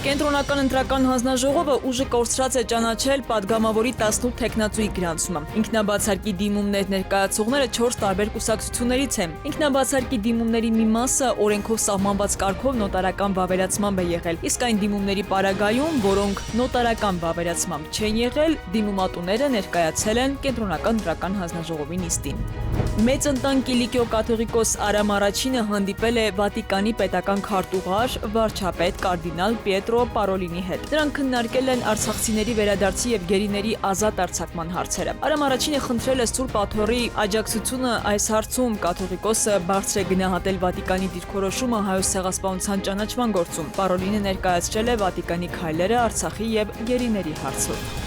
Կենտրոնական ընտրական հանձնաժողովը ուժը կորցրած է ճանաչել падգամավորի 18 թեկնածուի գրանցումը։ Ինքնաբացարկի դիմումներ ներկայացողները 4 տարբեր կուսակցություններից են։ Ինքնաբացարկի դիմումների մի մասը օրենքով սահմանված կարգով նոտարական վավերացմամբ է եղել, իսկ այն դիմումների պարագայում, որոնք նոտարական վավերացմամբ չեն եղել, դիմումատուները ներկայացել են Կենտրոնական ընտրական հանձնաժողովի նիստին։ Մեծ ընտան Կիլիկիո կաթողիկոս Արամ Առաջինը հանդիպել է Վատիկանի պետական քարտուղար վարչապետ կարդինալ Պիետրո Պարոլինի հետ։ Նրանք քննարկել են արցախցիների վերադարձի եւ գերիների ազատ արձակման հարցերը։ Արամ Առաջինը խնդրել է Սուրբ Աթոռի աջակցությունը այս հարցում։ Կաթողիկոսը բարձր է գնահատել Վատիկանի դիրքորոշումը Հայոց ցեղասպանության ճանաչման գործում։ Պարոլինը ներկայացրել է Վատիկանի քայլերը Արցախի եւ գերիների հարցով։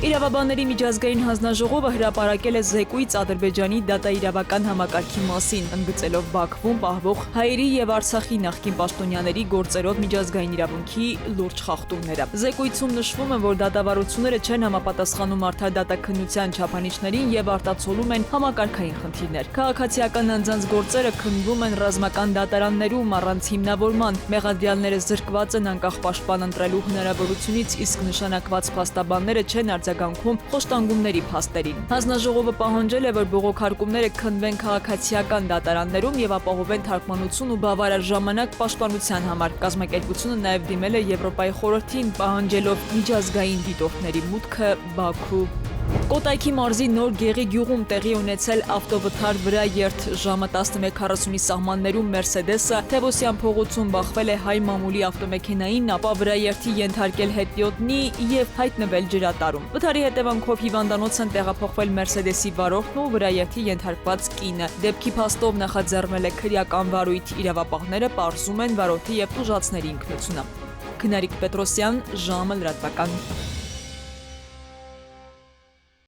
Իրավաբանների միջազգային հանձնաժողովը հրապարակել է զեկույց Ադրբեջանի դատաիրավական համակարգի մասին, ընդգծելով Բաքվում պահվող հայերի եւ Արցախի նախկին պաշտոնյաների գործերով միջազգային իրավունքի լուրջ խախտումները։ Զեկույցում նշվում է, որ դատավարությունները չեն համապատասխանում արդարդատաքննության չափանիշներին եւ արտացոլում են համակարգային խնդիրներ։ Քաղաքացիական անձանց գործերը քննվում են ռազմական դատարաններում առանց հիմնավորման։ Մեղադրյալները զրկված են անկախ պաշտպան ընտրելու հնարավորությունից, իսկ նշանակված փաստաբանները չեն արձագանքում խոշտանգումների փաստերին։ Հանձնաժողովը պահանջել է, որ բողոքարկումները քննվեն քաղաքացիական դատարաններում եւ ապահովեն թարգմանություն ու բավարար ժամանակ պաշտպանության համար։ Կազմակերպությունը նաեւ դիմել է Եվրոպայի խորհրդին, պահանջելով միջազգային դիտորդների մուտքը Բաքու։ Կոտայքի մարզի Նոր Գեղի գյուղում տեղի ունեցել ավտովթար վրա երթ ժամը 11:40-ի սահմաններում Մերսեդեսը Թևոսյան փողոցում բախվել է հայ մամուլի ավտոմեքենային, ապա վրա երթի ենթարկել հետիոտնի եւ հայտնվել ջրատարում։ Վթարի հետևանքով հիվանդանոց են տեղափոխվել Մերսեդեսի վարորդն ու վրա երթի ենթարկված կինը։ Դեպքի փաստով նախաձեռնել է քրեական վարույթ, իրավապահները պարզում են վարորդի եւ տուժածների ինքնությունը։ Քնարիկ Պետրոսյան, ժամը լրատվական։